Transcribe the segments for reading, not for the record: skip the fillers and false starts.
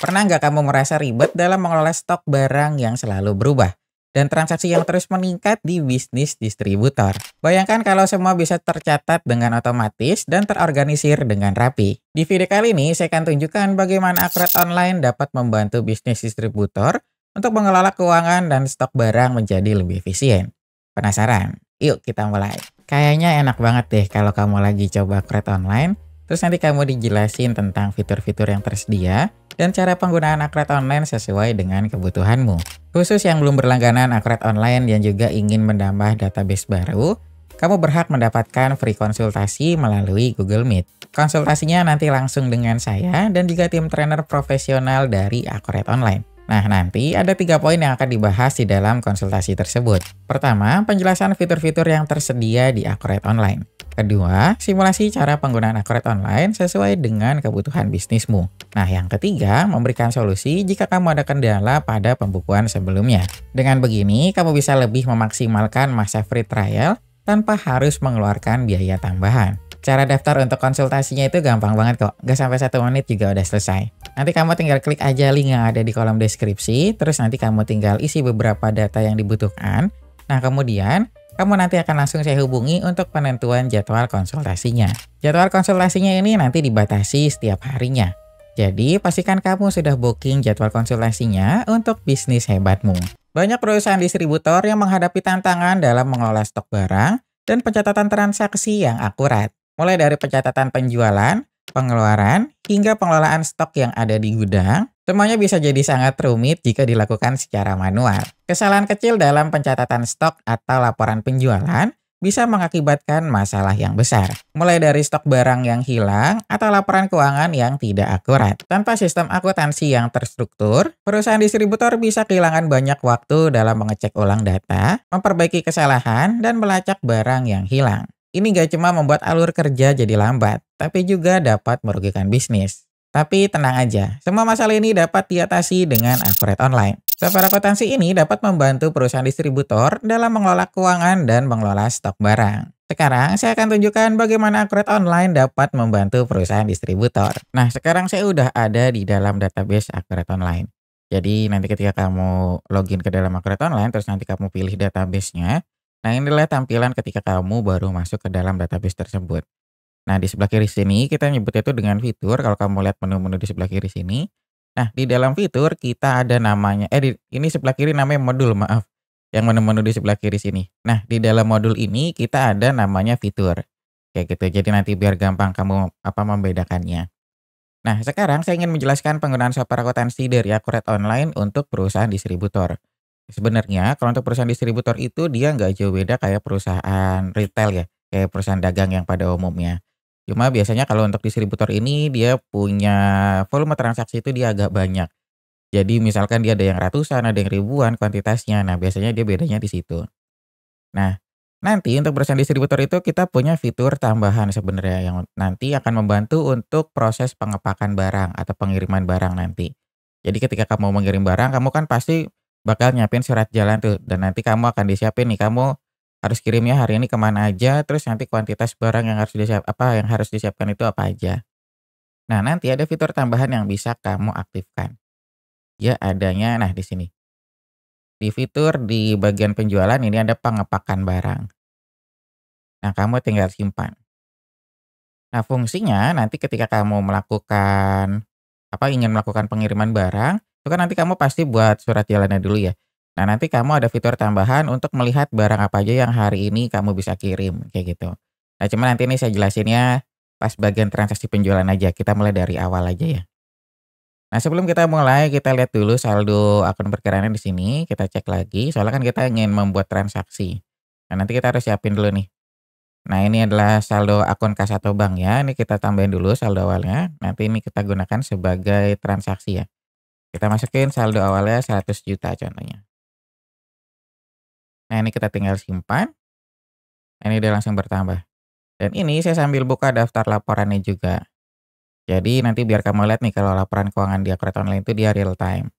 Pernah nggak kamu merasa ribet dalam mengelola stok barang yang selalu berubah? Dan transaksi yang terus meningkat di bisnis distributor. Bayangkan kalau semua bisa tercatat dengan otomatis dan terorganisir dengan rapi. Di video kali ini, saya akan tunjukkan bagaimana Akurat Online dapat membantu bisnis distributor untuk mengelola keuangan dan stok barang menjadi lebih efisien. Penasaran? Yuk kita mulai. Kayaknya enak banget deh kalau kamu lagi coba Akurat Online, terus nanti kamu dijelasin tentang fitur-fitur yang tersedia dan cara penggunaan Akurat Online sesuai dengan kebutuhanmu. Khusus yang belum berlangganan Akurat Online dan juga ingin menambah database baru, kamu berhak mendapatkan free konsultasi melalui Google Meet. Konsultasinya nanti langsung dengan saya dan juga tim trainer profesional dari Akurat Online. Nah, nanti ada 3 poin yang akan dibahas di dalam konsultasi tersebut. Pertama, penjelasan fitur-fitur yang tersedia di Akurat Online. Kedua, simulasi cara penggunaan Akurat Online sesuai dengan kebutuhan bisnismu. Nah, yang ketiga, memberikan solusi jika kamu ada kendala pada pembukuan sebelumnya. Dengan begini, kamu bisa lebih memaksimalkan masa free trial tanpa harus mengeluarkan biaya tambahan. Cara daftar untuk konsultasinya itu gampang banget kok, gak sampai 1 menit juga udah selesai. Nanti kamu tinggal klik aja link yang ada di kolom deskripsi, terus nanti kamu tinggal isi beberapa data yang dibutuhkan. Nah, kemudian kamu nanti akan langsung saya hubungi untuk penentuan jadwal konsultasinya. Jadwal konsultasinya ini nanti dibatasi setiap harinya. Jadi, pastikan kamu sudah booking jadwal konsultasinya untuk bisnis hebatmu. Banyak perusahaan distributor yang menghadapi tantangan dalam mengelola stok barang dan pencatatan transaksi yang akurat. Mulai dari pencatatan penjualan, pengeluaran, hingga pengelolaan stok yang ada di gudang, semuanya bisa jadi sangat rumit jika dilakukan secara manual. Kesalahan kecil dalam pencatatan stok atau laporan penjualan bisa mengakibatkan masalah yang besar. Mulai dari stok barang yang hilang atau laporan keuangan yang tidak akurat. Tanpa sistem akuntansi yang terstruktur, perusahaan distributor bisa kehilangan banyak waktu dalam mengecek ulang data, memperbaiki kesalahan, dan melacak barang yang hilang. Ini gak cuma membuat alur kerja jadi lambat, tapi juga dapat merugikan bisnis. Tapi tenang aja, semua masalah ini dapat diatasi dengan Akurat Online. Software akuntansi ini dapat membantu perusahaan distributor dalam mengelola keuangan dan mengelola stok barang. Sekarang saya akan tunjukkan bagaimana Akurat Online dapat membantu perusahaan distributor. Nah, sekarang saya udah ada di dalam database Akurat Online. Jadi nanti ketika kamu login ke dalam Akurat Online, terus nanti kamu pilih database-nya. Nah, inilah tampilan ketika kamu baru masuk ke dalam database tersebut. Nah, di sebelah kiri sini kita nyebutnya itu dengan fitur. Kalau kamu lihat menu-menu di sebelah kiri sini. Nah, di dalam fitur kita ada namanya, ini sebelah kiri namanya modul, maaf. Yang menu-menu di sebelah kiri sini. Nah, di dalam modul ini kita ada namanya fitur. Kayak gitu. Jadi nanti biar gampang kamu membedakannya. Nah, sekarang saya ingin menjelaskan penggunaan software akuntansi dari Akurat Online untuk perusahaan distributor. Sebenarnya kalau untuk perusahaan distributor itu dia nggak jauh beda kayak perusahaan retail ya, kayak perusahaan dagang yang pada umumnya. Cuma biasanya kalau untuk distributor ini dia punya volume transaksi itu dia agak banyak. Jadi misalkan dia ada yang ratusan, ada yang ribuan kuantitasnya. Nah, biasanya dia bedanya di situ. Nah, nanti untuk perusahaan distributor itu kita punya fitur tambahan sebenarnya yang nanti akan membantu untuk proses pengepakan barang atau pengiriman barang nanti. Jadi ketika kamu mengirim barang, kamu kan pasti bakal nyiapin surat jalan tuh, dan nanti kamu akan disiapin nih, kamu harus kirimnya hari ini kemana aja, terus nanti kuantitas barang yang harus disiapkan itu apa aja. Nah, nanti ada fitur tambahan yang bisa kamu aktifkan. Ya adanya, nah di sini. Di fitur di bagian penjualan ini ada pengepakan barang. Nah, kamu tinggal simpan. Nah, fungsinya nanti ketika kamu ingin melakukan pengiriman barang, itu kan nanti kamu pasti buat surat jalannya dulu ya. Nah, nanti kamu ada fitur tambahan untuk melihat barang apa aja yang hari ini kamu bisa kirim, kayak gitu. Nah, cuma nanti ini saya jelasinnya pas bagian transaksi penjualan aja. Kita mulai dari awal aja ya. Nah, sebelum kita mulai, kita lihat dulu saldo akun perkiraannya di sini. Kita cek lagi, soalnya kan kita ingin membuat transaksi. Nah, nanti kita harus siapin dulu nih. Nah, ini adalah saldo akun kas atau bank ya. Ini kita tambahin dulu saldo awalnya. Nanti ini kita gunakan sebagai transaksi ya. Kita masukin saldo awalnya 100 juta contohnya. Nah, ini kita tinggal simpan. Nah, ini udah langsung bertambah. Dan ini saya sambil buka daftar laporannya juga. Jadi nanti biar kamu lihat nih kalau laporan keuangan di Akurat Online itu dia real time.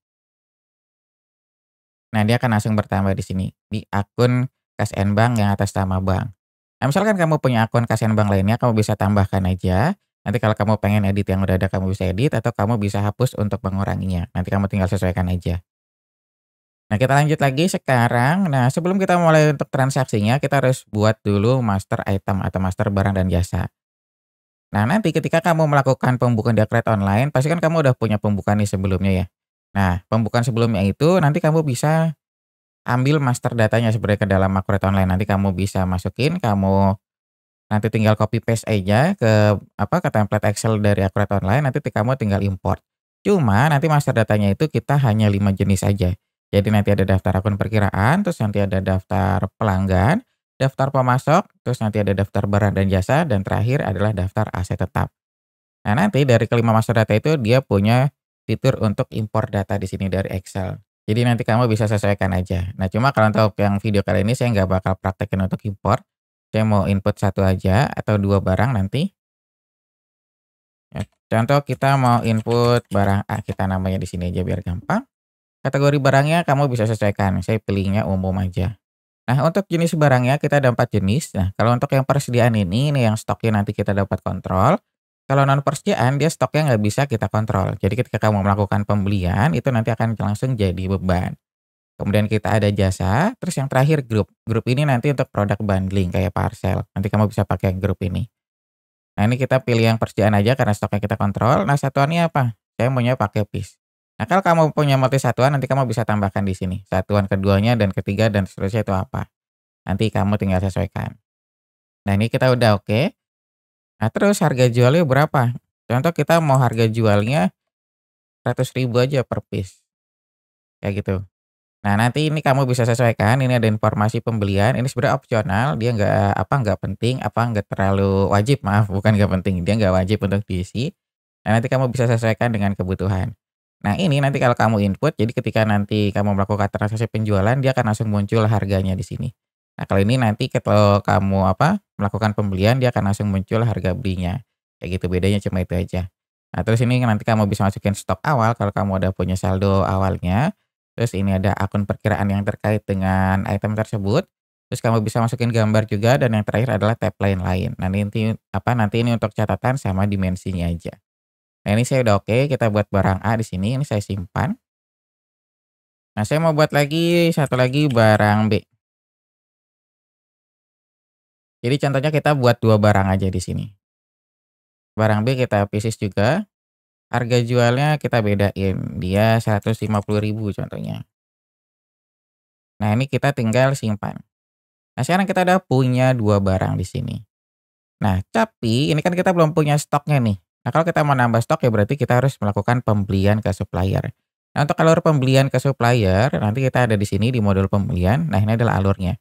Nah, dia akan langsung bertambah di sini. Di akun kas and bank yang atas nama bank. Nah, misalkan kamu punya akun kas and bank lainnya, kamu bisa tambahkan aja. Nanti kalau kamu pengen edit yang udah ada kamu bisa edit atau kamu bisa hapus untuk menguranginya. Nanti kamu tinggal sesuaikan aja. Nah, kita lanjut lagi sekarang. Nah, sebelum kita mulai untuk transaksinya, kita harus buat dulu master item atau master barang dan jasa. Nah, nanti ketika kamu melakukan pembukaan di Upgrade Online, pasti kan kamu udah punya pembukaan nih sebelumnya ya. Nah, pembukaan sebelumnya itu nanti kamu bisa ambil master datanya sebenarnya ke dalam Upgrade Online. Nanti kamu bisa masukin, kamu nanti tinggal copy paste aja ke template Excel dari Upgrade Online, nanti kamu tinggal import. Cuma nanti master datanya itu kita hanya 5 jenis aja. Jadi nanti ada daftar akun perkiraan, terus nanti ada daftar pelanggan, daftar pemasok, terus nanti ada daftar barang dan jasa, dan terakhir adalah daftar aset tetap. Nah, nanti dari kelima master data itu dia punya fitur untuk import data di sini dari Excel. Jadi nanti kamu bisa sesuaikan aja. Nah, cuma kalau untuk yang video kali ini saya nggak bakal praktekin untuk import. Saya mau input satu aja atau dua barang nanti. Ya, contoh kita mau input barang A, kita namanya di sini aja biar gampang. Kategori barangnya kamu bisa sesuaikan. Saya pilihnya umum aja. Nah, untuk jenis barangnya kita ada 4 jenis. Nah, kalau untuk yang persediaan ini yang stoknya nanti kita dapat kontrol. Kalau non persediaan dia stoknya nggak bisa kita kontrol. Jadi ketika kamu melakukan pembelian itu nanti akan langsung jadi beban. Kemudian kita ada jasa, terus yang terakhir grup. Grup ini nanti untuk produk bundling kayak parcel. Nanti kamu bisa pakai grup ini. Nah, ini kita pilih yang persediaan aja karena stoknya kita kontrol. Nah, satuannya apa? Saya maunya pakai piece. Nah, kalau kamu punya multi satuan nanti kamu bisa tambahkan di sini. Satuan keduanya dan ketiga dan seterusnya itu apa. Nanti kamu tinggal sesuaikan. Nah, ini kita udah oke. Nah, terus harga jualnya berapa? Contoh kita mau harga jualnya 100.000 aja per piece. Kayak gitu. Nah, nanti ini kamu bisa sesuaikan, ini ada informasi pembelian, ini sebenarnya opsional, dia nggak penting, nggak terlalu wajib, maaf, bukan nggak penting, dia nggak wajib untuk diisi. Nah, nanti kamu bisa sesuaikan dengan kebutuhan. Nah, ini nanti kalau kamu input, jadi ketika nanti kamu melakukan transaksi penjualan, dia akan langsung muncul harganya di sini. Nah, kalau ini nanti kalau kamu melakukan pembelian, dia akan langsung muncul harga belinya. Kayak gitu, bedanya cuma itu aja. Nah, terus ini nanti kamu bisa masukin stok awal kalau kamu udah punya saldo awalnya. Terus ini ada akun perkiraan yang terkait dengan item tersebut. Terus kamu bisa masukin gambar juga dan yang terakhir adalah tab lain-lain. Nah, nanti ini untuk catatan sama dimensinya aja. Nah, ini saya udah oke, kita buat barang A di sini, ini saya simpan. Nah, saya mau buat lagi satu lagi barang B. Jadi contohnya kita buat dua barang aja di sini. Barang B kita pieces juga, harga jualnya kita bedain, dia 150.000 contohnya. Nah, ini kita tinggal simpan. Nah, sekarang kita udah punya 2 barang di sini. Nah, tapi ini kan kita belum punya stoknya nih. Nah, kalau kita mau nambah stok ya berarti kita harus melakukan pembelian ke supplier. Nah, untuk alur pembelian ke supplier, nanti kita ada di sini di modul pembelian. Nah, ini adalah alurnya.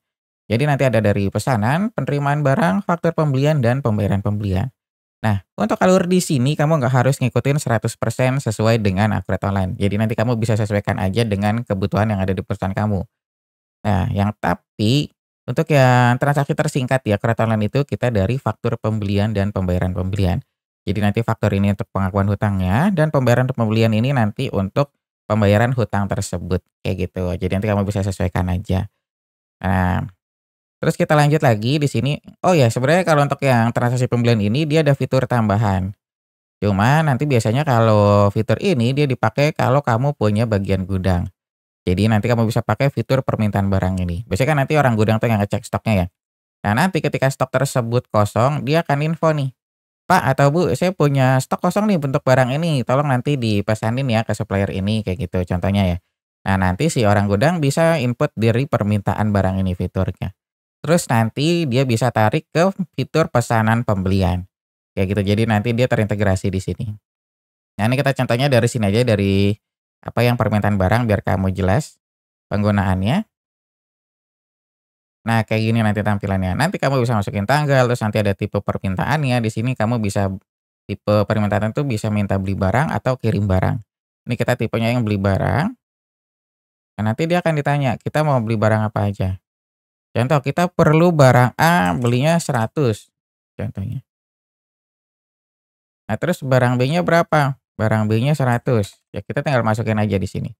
Jadi nanti ada dari pesanan, penerimaan barang, faktur pembelian, dan pembayaran pembelian. Nah, untuk alur di sini kamu nggak harus ngikutin 100% sesuai dengan Upgrade Online. Jadi nanti kamu bisa sesuaikan aja dengan kebutuhan yang ada di perusahaan kamu. Nah, tapi untuk yang transaksi tersingkat ya Upgrade Online itu kita dari faktur pembelian dan pembayaran pembelian. Jadi nanti faktur ini untuk pengakuan hutangnya dan pembayaran pembelian ini nanti untuk pembayaran hutang tersebut kayak gitu. Jadi nanti kamu bisa sesuaikan aja. Nah, terus kita lanjut lagi di sini. Oh ya, sebenarnya kalau untuk yang transaksi pembelian ini dia ada fitur tambahan. Cuma nanti biasanya kalau fitur ini dia dipakai kalau kamu punya bagian gudang. Jadi nanti kamu bisa pakai fitur permintaan barang ini. Biasanya kan nanti orang gudang tuh yang ngecek stoknya ya. Nah, nanti ketika stok tersebut kosong, dia akan info nih, "Pak atau Bu, saya punya stok kosong nih untuk barang ini, tolong nanti dipesanin ya ke supplier ini," kayak gitu contohnya ya. Nah, nanti si orang gudang bisa input dari permintaan barang ini fiturnya. Terus nanti dia bisa tarik ke fitur pesanan pembelian. Kayak gitu. Jadi nanti dia terintegrasi di sini. Nah, ini kita contohnya dari sini aja dari yang permintaan barang biar kamu jelas penggunaannya. Nah, kayak gini nanti tampilannya. Nanti kamu bisa masukin tanggal, terus nanti ada tipe permintaannya. Di sini kamu bisa tipe permintaan itu bisa minta beli barang atau kirim barang. Ini kita tipenya yang beli barang. Nah, nanti dia akan ditanya, kita mau beli barang apa aja. Contoh, kita perlu barang A belinya 100 contohnya. Nah, terus barang B-nya berapa? Barang B-nya 100. Ya kita tinggal masukin aja di sini.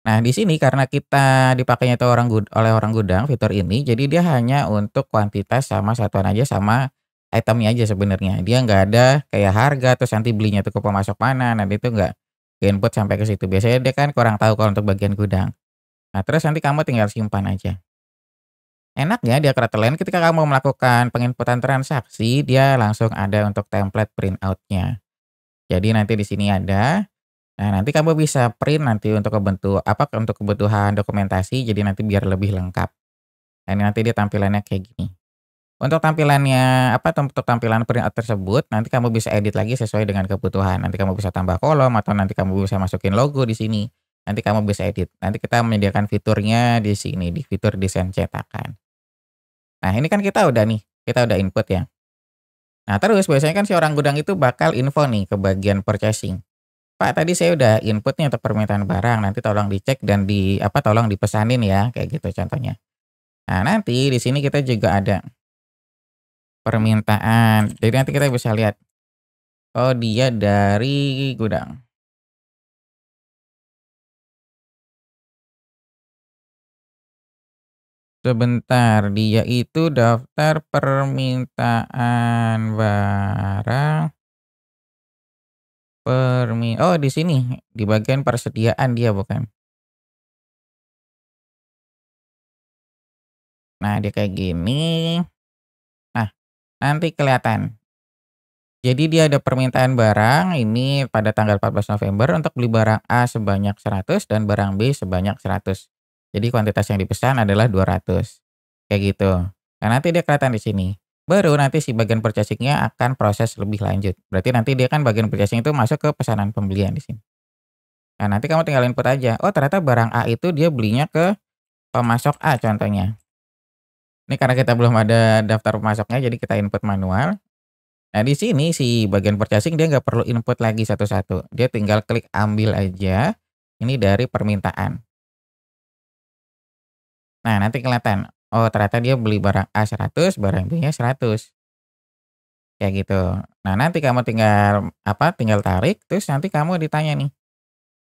Nah, di sini karena kita dipakainya itu oleh orang gudang fitur ini, jadi dia hanya untuk kuantitas sama satuan aja sama itemnya aja sebenarnya. Dia nggak ada kayak harga, terus nanti belinya tuh ke pemasok mana, nanti itu nggak ke-input sampai ke situ. Biasanya dia kan kurang tahu kalau untuk bagian gudang. Nah, terus nanti kamu tinggal simpan aja. Enaknya di Akratel ketika kamu melakukan penginputan transaksi, dia langsung ada untuk template printout-nya. Jadi nanti di sini ada. Nah, nanti kamu bisa print nanti untuk kebutuhan dokumentasi, jadi nanti biar lebih lengkap. Nah, ini nanti dia tampilannya kayak gini. Untuk tampilannya untuk tampilan printout tersebut, nanti kamu bisa edit lagi sesuai dengan kebutuhan. Nanti kamu bisa tambah kolom atau nanti kamu bisa masukin logo di sini. Nanti kamu bisa edit. Nanti kita menyediakan fiturnya di sini, di fitur desain cetakan. Nah, ini kan kita udah input ya. Nah, terus biasanya kan si orang gudang itu bakal info nih ke bagian purchasing. Pak, tadi saya udah input nih untuk permintaan barang, nanti tolong dicek dan tolong dipesanin ya, kayak gitu contohnya. Nah, nanti di sini kita juga ada permintaan. Jadi nanti kita bisa lihat, oh dia dari gudang. Sebentar, dia itu daftar permintaan barang, oh di sini, di bagian persediaan dia bukan? Nah, dia kayak gini. Nah, nanti kelihatan. Jadi dia ada permintaan barang ini pada tanggal 14 November untuk beli barang A sebanyak 100 dan barang B sebanyak 100. Jadi kuantitas yang dipesan adalah 200. Kayak gitu. Nah, nanti dia kelihatan di sini. Baru nanti si bagian purchasing-nya akan proses lebih lanjut. Berarti nanti dia kan bagian purchasing itu masuk ke pesanan pembelian di sini. Nah, nanti kamu tinggal input aja. Oh, ternyata barang A itu dia belinya ke pemasok A contohnya. Ini karena kita belum ada daftar pemasoknya jadi kita input manual. Nah, di sini si bagian purchasing dia nggak perlu input lagi satu-satu. Dia tinggal klik ambil aja, ini dari permintaan. Nah, nanti kelihatan, oh ternyata dia beli barang A 100, barang B-nya 100, kayak gitu. Nah, nanti kamu tinggal tarik, terus nanti kamu ditanya nih,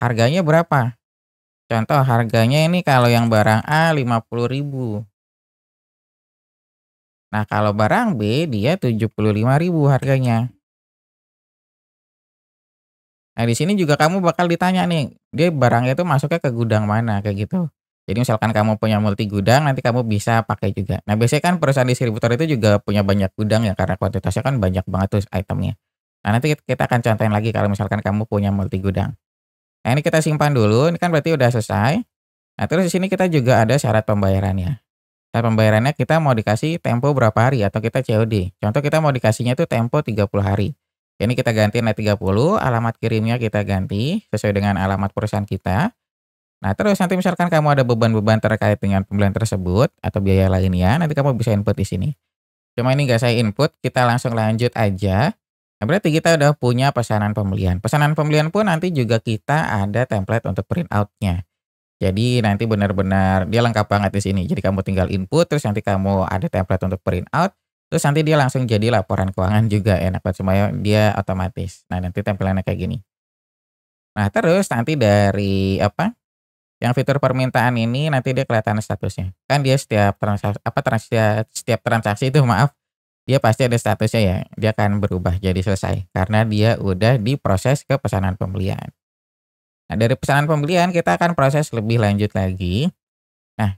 harganya berapa? Contoh harganya ini kalau yang barang A 50.000. Nah, kalau barang B dia 75.000 harganya. Nah, di sini juga kamu bakal ditanya nih, dia barangnya itu masuknya ke gudang mana, kayak gitu. Jadi misalkan kamu punya multi gudang, nanti kamu bisa pakai juga. Nah, biasanya kan perusahaan distributor itu juga punya banyak gudang ya, karena kuantitasnya kan banyak banget tuh itemnya. Nah, nanti kita akan contohin lagi kalau misalkan kamu punya multi gudang. Nah, ini kita simpan dulu, ini kan berarti udah selesai. Nah, terus di sini kita juga ada syarat pembayarannya. Syarat pembayarannya kita mau dikasih tempo berapa hari atau kita COD. Contoh kita mau dikasihnya itu tempo 30 hari. Ini kita ganti net 30, alamat kirimnya kita ganti sesuai dengan alamat perusahaan kita. Nah, terus nanti misalkan kamu ada beban-beban terkait dengan pembelian tersebut atau biaya lainnya, nanti kamu bisa input di sini. Cuma ini nggak saya input, kita langsung lanjut aja. Nah, berarti kita udah punya pesanan pembelian. Pesanan pembelian pun nanti juga kita ada template untuk print out-nya. Jadi nanti benar-benar dia lengkap banget di sini. Jadi kamu tinggal input, terus nanti kamu ada template untuk print out, terus nanti dia langsung jadi laporan keuangan juga, enak banget semuanya dia otomatis. Nah, nanti tampilannya kayak gini. Nah, terus nanti dari yang fitur permintaan ini nanti dia kelihatan statusnya. Kan dia setiap transaksi itu maaf, dia pasti ada statusnya ya. Dia akan berubah jadi selesai karena dia udah diproses ke pesanan pembelian. Nah, dari pesanan pembelian kita akan proses lebih lanjut lagi. Nah,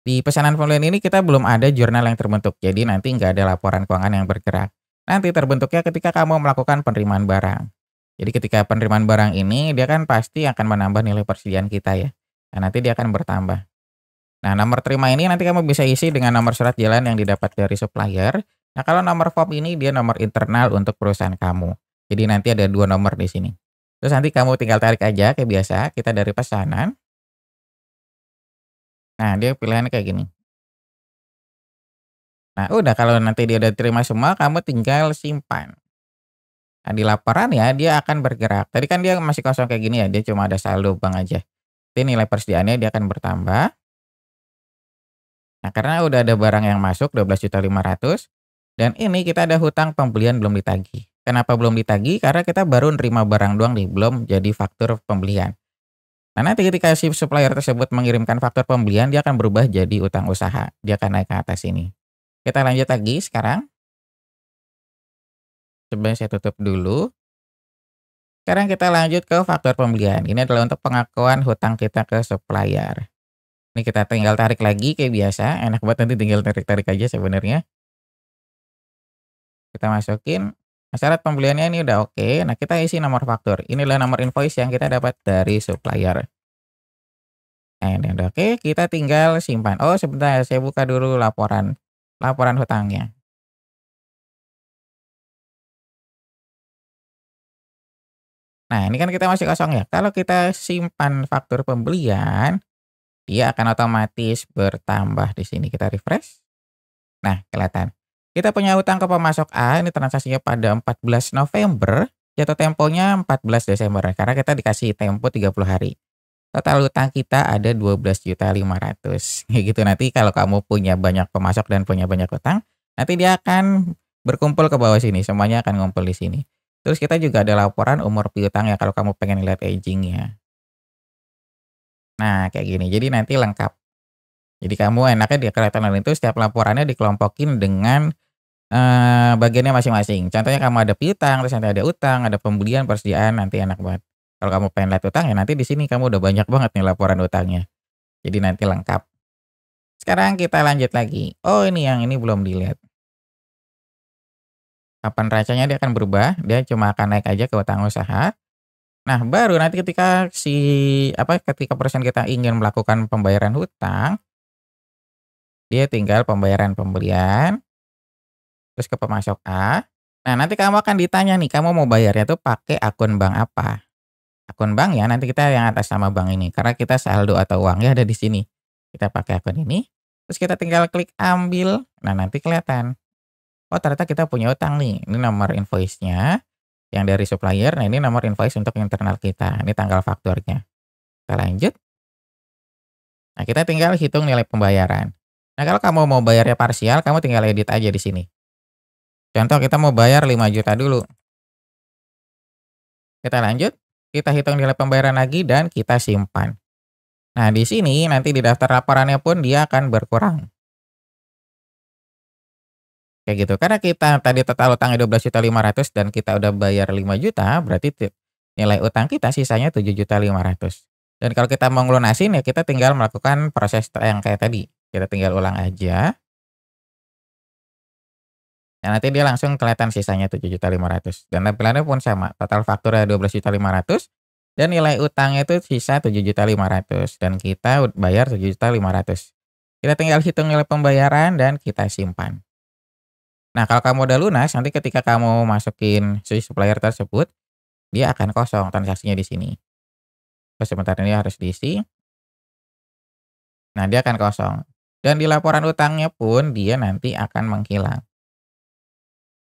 di pesanan pembelian ini kita belum ada jurnal yang terbentuk. Jadi nanti nggak ada laporan keuangan yang bergerak. Nanti terbentuknya ketika kamu melakukan penerimaan barang. Jadi ketika penerimaan barang ini dia kan pasti akan menambah nilai persediaan kita ya. Nah, nanti dia akan bertambah. Nah, nomor terima ini nanti kamu bisa isi dengan nomor surat jalan yang didapat dari supplier. Nah, kalau nomor FOB ini dia nomor internal untuk perusahaan kamu. Jadi nanti ada 2 nomor di sini. Terus nanti kamu tinggal tarik aja kayak biasa, kita dari pesanan. Nah, dia pilihannya kayak gini. Nah, udah kalau nanti dia udah terima semua, kamu tinggal simpan. Nah, di laporan ya dia akan bergerak. Tadi kan dia masih kosong kayak gini ya, dia cuma ada saldo bank aja. Nanti nilai persediaannya dia akan bertambah. Nah, karena udah ada barang yang masuk 12.500.000 dan ini kita ada hutang pembelian belum ditagih. Kenapa belum ditagih? Karena kita baru nerima barang doang nih, belum jadi faktur pembelian. Nah, nanti ketika si supplier tersebut mengirimkan faktur pembelian, dia akan berubah jadi utang usaha. Dia akan naik ke atas ini. Kita lanjut lagi sekarang. Coba saya tutup dulu. Sekarang kita lanjut ke faktur pembelian. Ini adalah untuk pengakuan hutang kita ke supplier. Ini kita tinggal tarik lagi kayak biasa, enak banget nanti tinggal tarik-tarik aja sebenarnya. Kita masukin, syarat pembeliannya ini udah oke. Nah, kita isi nomor faktur. Inilah nomor invoice yang kita dapat dari supplier. Nah, ini udah oke, kita tinggal simpan. Oh, sebentar, saya buka dulu laporan laporan hutangnya. Nah, ini kan kita masih kosong ya. Kalau kita simpan faktur pembelian, dia akan otomatis bertambah di sini. Kita refresh. Nah, kelihatan. Kita punya hutang ke pemasok A, ini transaksinya pada 14 November, jatuh temponya 14 Desember, karena kita dikasih tempo 30 hari. Total hutang kita ada 12.500.000. Kayak gitu, nanti kalau kamu punya banyak pemasok dan punya banyak hutang, nanti dia akan berkumpul ke bawah sini, semuanya akan ngumpul di sini. Terus kita juga ada laporan umur piutang ya kalau kamu pengen lihat aging-nya. Nah, kayak gini. Jadi nanti lengkap. Jadi kamu enaknya di kelihatan itu setiap laporannya dikelompokin dengan bagiannya masing-masing. Contohnya kamu ada piutang, terus nanti ada utang, ada pembelian, persediaan, nanti enak banget. Kalau kamu pengen lihat utang ya nanti di sini kamu udah banyak banget nih laporan utangnya. Jadi nanti lengkap. Sekarang kita lanjut lagi. Oh, ini yang ini belum dilihat. Kapan racanya dia akan berubah, dia cuma akan naik aja ke utang usaha. Nah, baru nanti ketika perusahaan kita ingin melakukan pembayaran hutang, dia tinggal pembayaran pembelian, terus ke pemasok A. Nah, nanti kamu akan ditanya nih, kamu mau bayarnya tuh pakai akun bank apa? Akun bank ya, nanti kita yang atas nama bank ini, karena kita saldo atau uangnya ada di sini. Kita pakai akun ini, terus kita tinggal klik ambil. Nah, nanti kelihatan. Oh, ternyata kita punya utang nih. Ini nomor invoice-nya yang dari supplier. Nah, ini nomor invoice untuk internal kita. Ini tanggal fakturnya. Kita lanjut. Nah, kita tinggal hitung nilai pembayaran. Nah, kalau kamu mau bayarnya parsial, kamu tinggal edit aja di sini. Contoh kita mau bayar 5 juta dulu. Kita lanjut, kita hitung nilai pembayaran lagi dan kita simpan. Nah, di sini nanti di daftar laporannya pun dia akan berkurang. Kayak gitu. Karena kita tadi total utangnya 12.500.000 dan kita udah bayar 5 juta, berarti nilai utang kita sisanya 7.500.000. Dan kalau kita mau ngelunasin ya kita tinggal melakukan proses yang kayak tadi. Kita tinggal ulang aja. Nah, nanti dia langsung kelihatan sisanya 7.500.000 dan tampilannya pun sama, total fakturnya 12.500.000 dan nilai utangnya itu sisa 7.500.000 dan kita bayar 7.500.000. Kita tinggal hitung nilai pembayaran dan kita simpan. Nah, kalau kamu udah lunas, nanti ketika kamu masukin si supplier tersebut, dia akan kosong transaksinya di sini. Terus sebentar ini harus diisi. Nah, dia akan kosong. Dan di laporan utangnya pun dia nanti akan menghilang.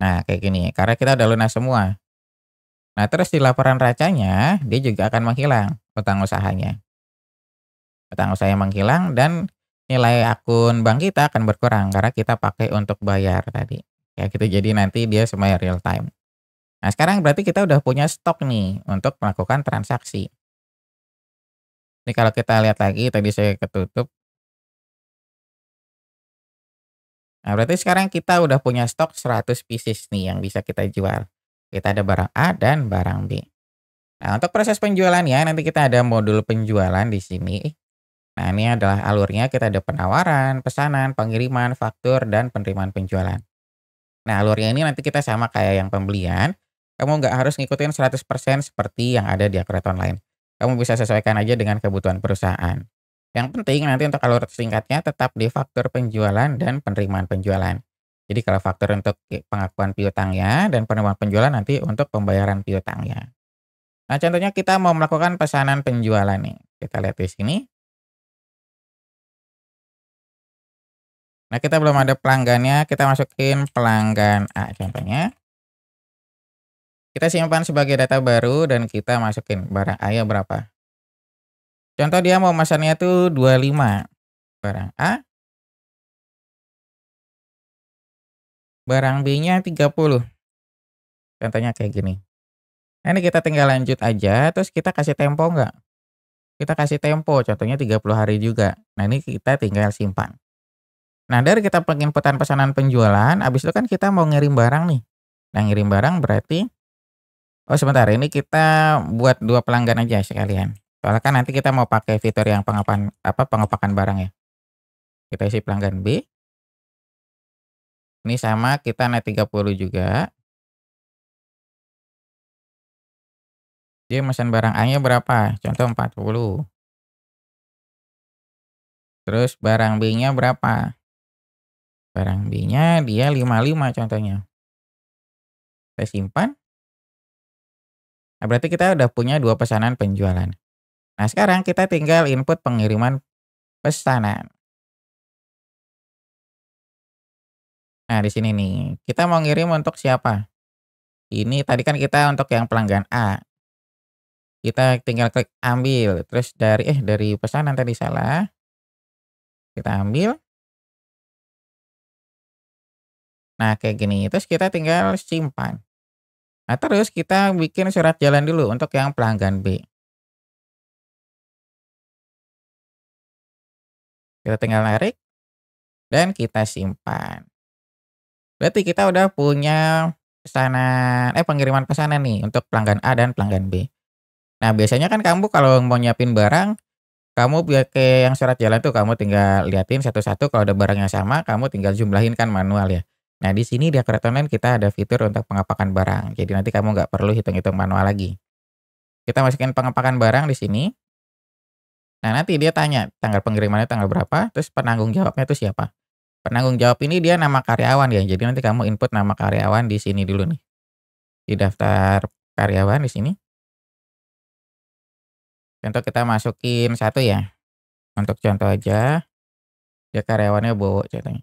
Nah, kayak gini, karena kita udah lunas semua. Nah, terus di laporan racanya, dia juga akan menghilang utang usahanya. Utang usahanya menghilang dan nilai akun bank kita akan berkurang karena kita pakai untuk bayar tadi. Ya gitu, jadi nanti dia semuanya real time. Nah, sekarang berarti kita udah punya stok nih untuk melakukan transaksi. Ini kalau kita lihat lagi, tadi saya ketutup. Nah, berarti sekarang kita udah punya stok 100 pieces nih yang bisa kita jual. Kita ada barang A dan barang B. Nah, untuk proses penjualannya nanti kita ada modul penjualan di sini. Nah, ini adalah alurnya, kita ada penawaran, pesanan, pengiriman, faktur, dan penerimaan penjualan. Nah, alurnya ini nanti kita sama kayak yang pembelian. Kamu nggak harus ngikutin 100% seperti yang ada di Akreton lain. Kamu bisa sesuaikan aja dengan kebutuhan perusahaan. Yang penting nanti untuk alur singkatnya tetap di faktur penjualan dan penerimaan penjualan. Jadi kalau faktur untuk pengakuan piutangnya dan penerimaan penjualan nanti untuk pembayaran piutangnya. Nah, contohnya kita mau melakukan pesanan penjualan nih. Kita lihat di sini. Nah, kita belum ada pelanggannya, kita masukin pelanggan A contohnya. Kita simpan sebagai data baru dan kita masukin barang A-nya berapa. Contoh dia mau mesannya tuh 25. Barang A. Barang B-nya 30. Contohnya kayak gini. Nah, ini kita tinggal lanjut aja, terus kita kasih tempo nggak? Kita kasih tempo, contohnya 30 hari juga. Nah, ini kita tinggal simpan. Nah, dari kita penginputan pesanan penjualan, habis itu kan kita mau ngirim barang nih. Nah, ngirim barang berarti oh sebentar, ini kita buat 2 pelanggan aja sekalian. Soalnya kan nanti kita mau pakai fitur yang pengepakan barang ya. Kita isi pelanggan B, ini sama kita naik 30 juga. Dia mesen barang A-nya berapa? Contoh 40. Terus barang B-nya berapa? Barang B-nya dia 55 contohnya. Saya simpan. Nah, berarti kita udah punya 2 pesanan penjualan. Nah, sekarang kita tinggal input pengiriman pesanan. Nah, di sini nih, kita mau ngirim untuk siapa? Ini tadi kan kita untuk yang pelanggan A. Kita tinggal klik ambil, terus dari pesanan tadi salah, kita ambil. Nah, kayak gini, terus kita tinggal simpan. Nah, terus kita bikin surat jalan dulu untuk yang pelanggan B. Kita tinggal narik dan kita simpan. Berarti kita udah punya pengiriman pesanan nih untuk pelanggan A dan pelanggan B. Nah, biasanya kan kamu kalau mau nyiapin barang, kamu pakai yang surat jalan tuh, kamu tinggal liatin satu-satu kalau ada barang yang sama, kamu tinggal jumlahin kan manual ya. Nah, di sini di Akret Online kita ada fitur untuk pengepakan barang. Jadi nanti kamu nggak perlu hitung-hitung manual lagi. Kita masukin pengepakan barang di sini. Nah, nanti dia tanya tanggal pengirimannya tanggal berapa, terus penanggung jawabnya itu siapa. Penanggung jawab ini dia nama karyawan ya. Jadi nanti kamu input nama karyawan di sini dulu nih. Di daftar karyawan di sini. Contoh kita masukin satu ya. Untuk contoh aja, dia karyawannya Bowo contohnya.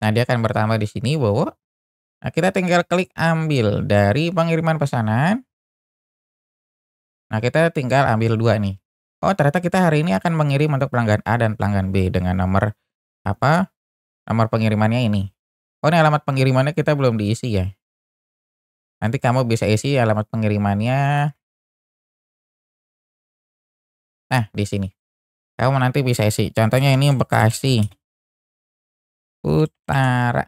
Nah, dia akan bertambah di sini Bowo. Nah, kita tinggal klik ambil dari pengiriman pesanan. Nah, kita tinggal ambil 2 nih. Oh, ternyata kita hari ini akan mengirim untuk pelanggan A dan pelanggan B dengan nomor nomor pengirimannya ini. Oh, ini alamat pengirimannya kita belum diisi ya. Nanti kamu bisa isi alamat pengirimannya. Nah, di sini. Kamu nanti bisa isi. Contohnya ini Bekasi Utara.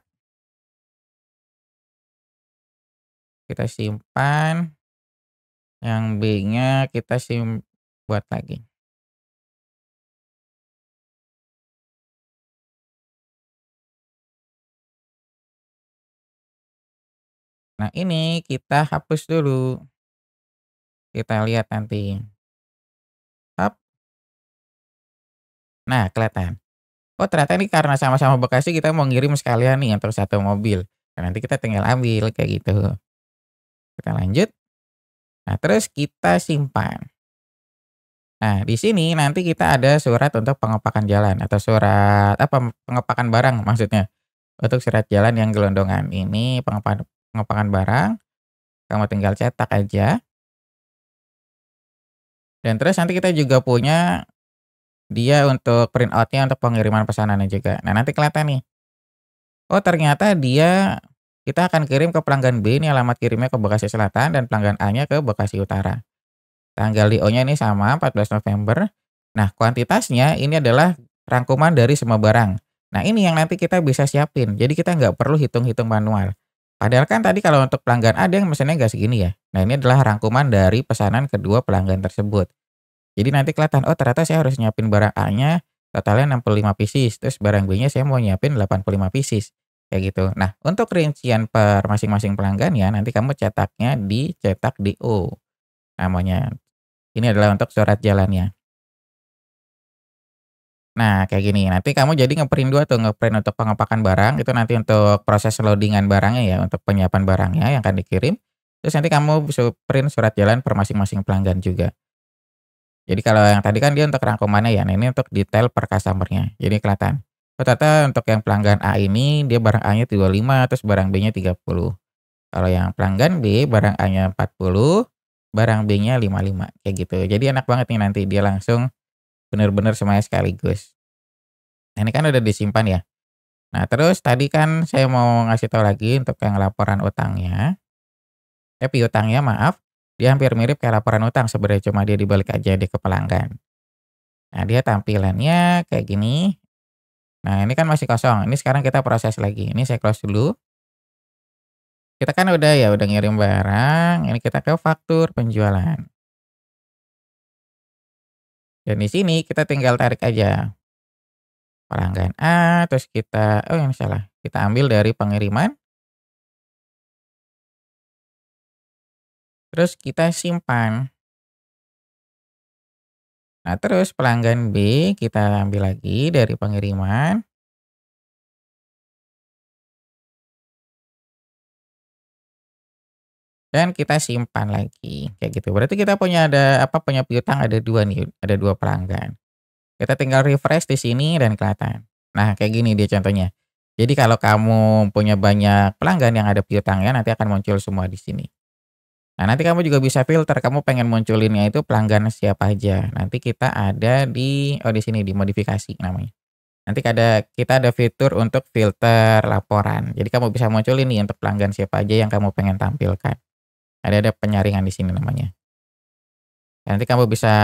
Kita simpan. Yang B-nya kita buat lagi. Nah, ini kita hapus dulu. Kita lihat nanti. Hap. Nah, kelihatan. Oh, ternyata ini karena sama-sama Bekasi kita mau ngirim sekalian nih untuk satu mobil. Nah, nanti kita tinggal ambil kayak gitu. Kita lanjut. Nah, terus kita simpan. Nah, di sini nanti kita ada surat untuk pengepakan jalan atau surat pengepakan barang maksudnya. Untuk surat jalan yang gelondongan. Ini pengepakan barang, kamu tinggal cetak aja. Dan terus nanti kita juga punya dia untuk print out-nya untuk pengiriman pesanannya juga. Nah, nanti kelihatan nih. Oh, ternyata kita akan kirim ke pelanggan B, ini alamat kirimnya ke Bekasi Selatan dan pelanggan A-nya ke Bekasi Utara. Tanggal DO-nya ini sama 14 November. Nah, kuantitasnya ini adalah rangkuman dari semua barang. Nah, ini yang nanti kita bisa siapin. Jadi kita nggak perlu hitung-hitung manual. Padahal kan tadi kalau untuk pelanggan A dia mesennya nggak segini ya. Nah, ini adalah rangkuman dari pesanan kedua pelanggan tersebut. Jadi nanti kelihatan, oh ternyata saya harus nyiapin barang A-nya totalnya 65 pieces, terus barang B-nya saya mau nyiapin 85 pieces, kayak gitu. Nah, untuk rincian per masing-masing pelanggan ya, nanti kamu cetaknya di cetak DO namanya. Ini adalah untuk surat jalannya. Nah, kayak gini, nanti kamu jadi ngeprint 2 tuh, ngeprint untuk pengepakan barang, itu nanti untuk proses loading-an barangnya ya, untuk penyiapan barangnya yang akan dikirim. Terus nanti kamu bisa print surat jalan per masing-masing pelanggan juga. Jadi kalau yang tadi kan dia untuk rangkumannya ya, nah ini untuk detail per customer-nya. Jadi kelihatan. Oh ternyata untuk yang pelanggan A ini dia barang A-nya 35, terus barang B-nya 30. Kalau yang pelanggan B barang A-nya 40, barang B-nya 55 kayak gitu. Jadi enak banget nih nanti dia langsung bener-bener semuanya sekaligus. Nah, ini kan udah disimpan ya. Nah, terus tadi kan saya mau ngasih tahu lagi untuk yang laporan utangnya. Piutangnya maaf, dia hampir mirip kayak laporan utang sebenarnya cuma dia dibalik aja deh ke pelanggan. Nah, dia tampilannya kayak gini. Nah, ini kan masih kosong, ini sekarang kita proses lagi. Ini saya close dulu. Kita kan udah ngirim barang, ini kita ke faktur penjualan. Dan di sini kita tinggal tarik aja pelanggan A, terus kita oh ini salah, kita ambil dari pengiriman, terus kita simpan. Nah, terus pelanggan B kita ambil lagi dari pengiriman, dan kita simpan lagi, kayak gitu. Berarti kita punya punya piutang ada 2 nih, ada 2 pelanggan. Kita tinggal refresh di sini dan kelihatan. Nah, kayak gini dia contohnya. Jadi kalau kamu punya banyak pelanggan yang ada piutangnya, nanti akan muncul semua di sini. Nah, nanti kamu juga bisa filter, kamu pengen munculinnya itu pelanggan siapa aja. Nanti kita ada di sini, di modifikasi namanya. Nanti kita ada fitur untuk filter laporan. Jadi kamu bisa munculin nih untuk pelanggan siapa aja yang kamu pengen tampilkan. Ada penyaringan di sini namanya. Nanti kamu bisa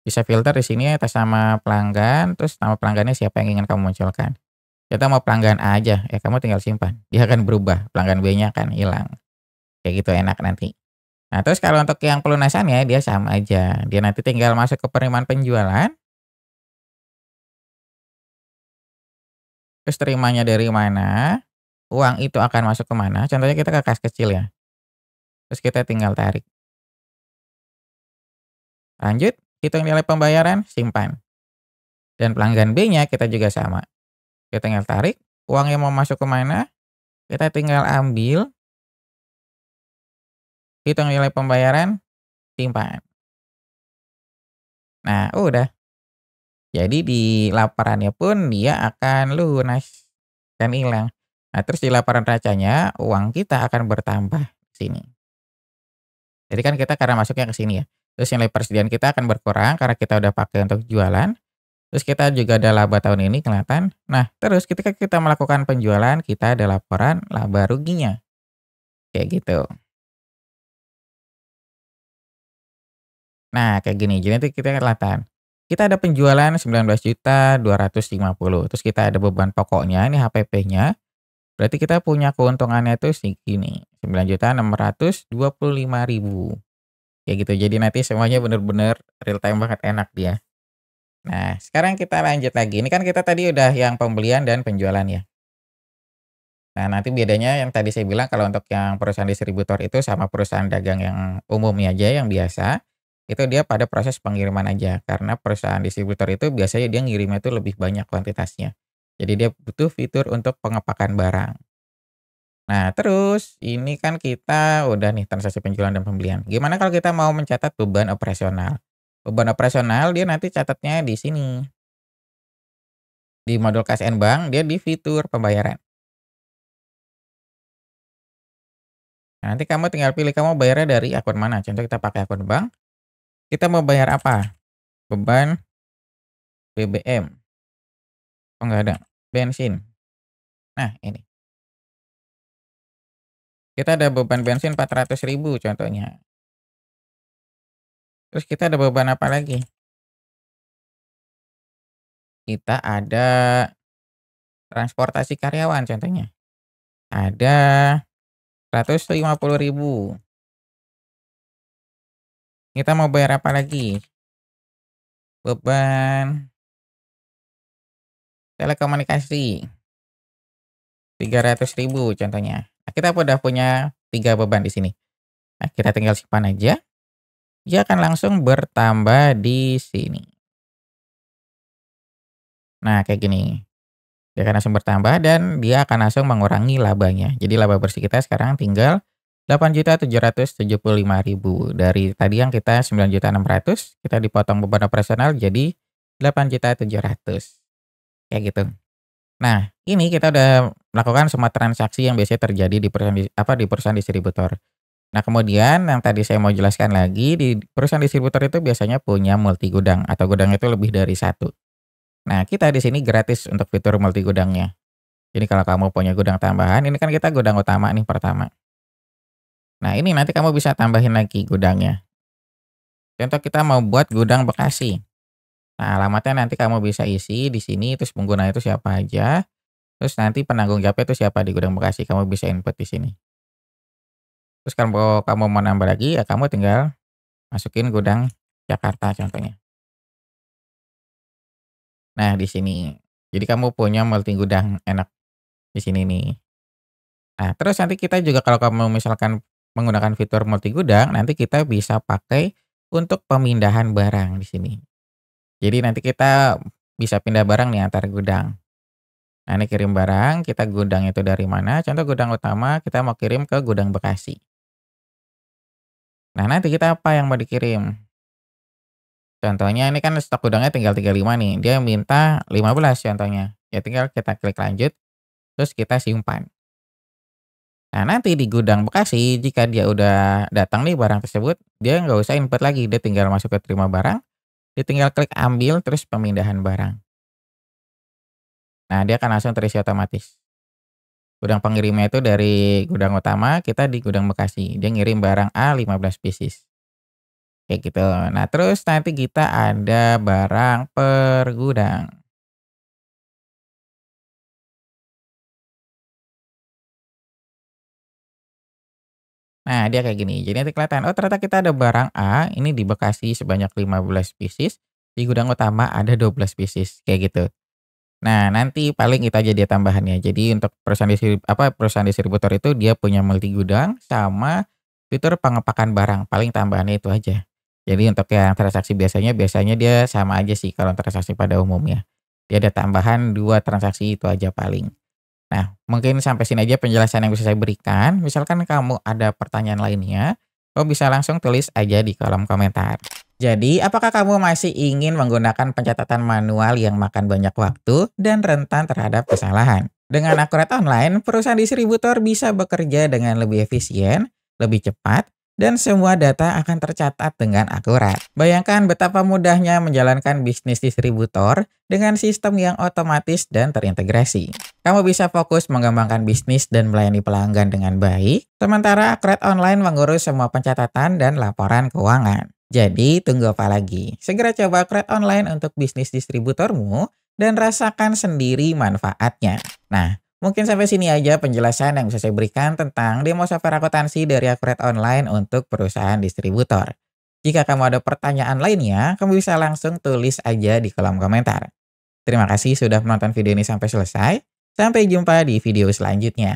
bisa filter di sini atas nama pelanggan, terus nama pelanggannya siapa yang ingin kamu munculkan. Kita mau pelanggan A aja, ya kamu tinggal simpan. Dia akan berubah, pelanggan B-nya akan hilang. Kayak gitu enak nanti. Nah, terus kalau untuk yang pelunasannya dia sama aja. Dia nanti tinggal masuk ke penerimaan penjualan, terus terimanya dari mana, uang itu akan masuk ke mana, contohnya kita ke kas kecil ya. Terus kita tinggal tarik. Lanjut, hitung nilai pembayaran, simpan. Dan pelanggan B-nya kita juga sama. Kita tinggal tarik, uang yang mau masuk ke mana, kita tinggal ambil, hitung nilai pembayaran, simpan. Nah, udah. Jadi di laporannya pun dia akan lunas, kan hilang. Nah, terus di laporan racanya uang kita akan bertambah di sini. Jadi kan kita karena masuknya ke sini ya. Terus nilai persediaan kita akan berkurang karena kita udah pakai untuk jualan. Terus kita juga ada laba tahun ini kelihatan. Nah, terus ketika kita melakukan penjualan, kita ada laporan laba ruginya. Kayak gitu. Nah, kayak gini. Jadi nanti kita kelihatan. Kita ada penjualan 19.250.000. Terus kita ada beban pokoknya, ini HPP-nya. Berarti kita punya keuntungannya itu segini, 9.625.000. Kayak gitu. Jadi nanti semuanya bener-bener real time banget, enak dia. Nah, sekarang kita lanjut lagi. Ini kan kita tadi udah yang pembelian dan penjualan ya. Nah, nanti bedanya yang tadi saya bilang kalau untuk yang perusahaan distributor itu sama perusahaan dagang yang umumnya aja yang biasa, itu dia pada proses pengiriman aja. Karena perusahaan distributor itu biasanya dia ngirimnya itu lebih banyak kuantitasnya. Jadi dia butuh fitur untuk pengepakan barang. Nah, terus ini kan kita udah nih transaksi penjualan dan pembelian. Gimana kalau kita mau mencatat beban operasional? Beban operasional dia nanti catatnya di sini. Di modul KSN Bank, dia di fitur pembayaran. Nah, nanti kamu tinggal pilih kamu bayarnya dari akun mana. Contoh kita pakai akun bank, kita mau bayar apa? Beban BBM. Oh, nggak ada. Bensin. Nah, ini. Kita ada beban bensin 400.000 contohnya. Terus kita ada beban apa lagi? Kita ada transportasi karyawan contohnya. Ada 150.000. Kita mau bayar apa lagi? Beban telekomunikasi, 300.000 contohnya. Nah, kita udah punya 3 beban di sini. Nah, kita tinggal simpan aja, dia akan langsung bertambah di sini. Nah, kayak gini. Dia akan langsung bertambah dan dia akan langsung mengurangi labanya. Jadi laba bersih kita sekarang tinggal 8.775.000. Dari tadi yang kita 9.600.000, kita dipotong beban operasional jadi 8.700.000. Kayak gitu. Nah, ini kita udah melakukan semua transaksi yang biasanya terjadi di perusahaan distributor. Nah, kemudian yang tadi saya mau jelaskan lagi, di perusahaan distributor itu biasanya punya multi gudang atau gudang itu lebih dari satu. Nah, kita di sini gratis untuk fitur multi gudangnya. Jadi kalau kamu punya gudang tambahan, ini kan kita gudang utama nih pertama. Nah, ini nanti kamu bisa tambahin lagi gudangnya. Contoh kita mau buat gudang Bekasi. Nah, alamatnya nanti kamu bisa isi di sini, terus pengguna itu siapa aja, terus nanti penanggung jawabnya itu siapa di Gudang Bekasi, kamu bisa input di sini. Terus kalau kamu mau nambah lagi, ya kamu tinggal masukin Gudang Jakarta contohnya. Nah, di sini. Jadi kamu punya multi gudang enak di sini nih. Nah, terus nanti kita juga kalau kamu misalkan menggunakan fitur multi gudang, nanti kita bisa pakai untuk pemindahan barang di sini. Jadi nanti kita bisa pindah barang nih antar gudang. Nah, ini kirim barang, kita gudang itu dari mana? Contoh gudang utama kita mau kirim ke Gudang Bekasi. Nah, nanti kita apa yang mau dikirim? Contohnya ini kan stok gudangnya tinggal 35 nih, dia minta 15 contohnya. Ya tinggal kita klik lanjut, terus kita simpan. Nah, nanti di Gudang Bekasi jika dia udah datang nih barang tersebut, dia nggak usah input lagi, dia tinggal masuk ke terima barang, dia tinggal klik ambil terus pemindahan barang. Nah, dia akan langsung terisi otomatis. Gudang pengirimnya itu dari gudang utama, kita di Gudang Bekasi. Dia ngirim barang A 15 pieces. Kayak gitu. Nah, terus nanti kita ada barang per gudang. Nah, dia kayak gini. Jadi nanti kelihatan, oh ternyata kita ada barang A, ini di Bekasi sebanyak 15 pieces, di gudang utama ada 12 pieces, kayak gitu. Nah, nanti paling itu aja dia tambahannya. Jadi untuk perusahaan distributor itu dia punya multi gudang sama fitur pengepakan barang, paling tambahannya itu aja. Jadi untuk yang transaksi biasanya dia sama aja sih kalau transaksi pada umumnya. Dia ada tambahan 2 transaksi itu aja paling. Nah, mungkin sampai sini aja penjelasan yang bisa saya berikan. Misalkan kamu ada pertanyaan lainnya, kamu bisa langsung tulis aja di kolom komentar. Jadi, apakah kamu masih ingin menggunakan pencatatan manual yang makan banyak waktu dan rentan terhadap kesalahan? Dengan Akurat Online, perusahaan distributor bisa bekerja dengan lebih efisien, lebih cepat, dan semua data akan tercatat dengan akurat. Bayangkan betapa mudahnya menjalankan bisnis distributor dengan sistem yang otomatis dan terintegrasi. Kamu bisa fokus mengembangkan bisnis dan melayani pelanggan dengan baik, sementara Akurat Online mengurus semua pencatatan dan laporan keuangan. Jadi, tunggu apa lagi? Segera coba Akurat Online untuk bisnis distributormu dan rasakan sendiri manfaatnya. Nah, mungkin sampai sini aja penjelasan yang bisa saya berikan tentang demo software akuntansi dari Akurat Online untuk perusahaan distributor. Jika kamu ada pertanyaan lainnya, kamu bisa langsung tulis aja di kolom komentar. Terima kasih sudah menonton video ini sampai selesai. Sampai jumpa di video selanjutnya.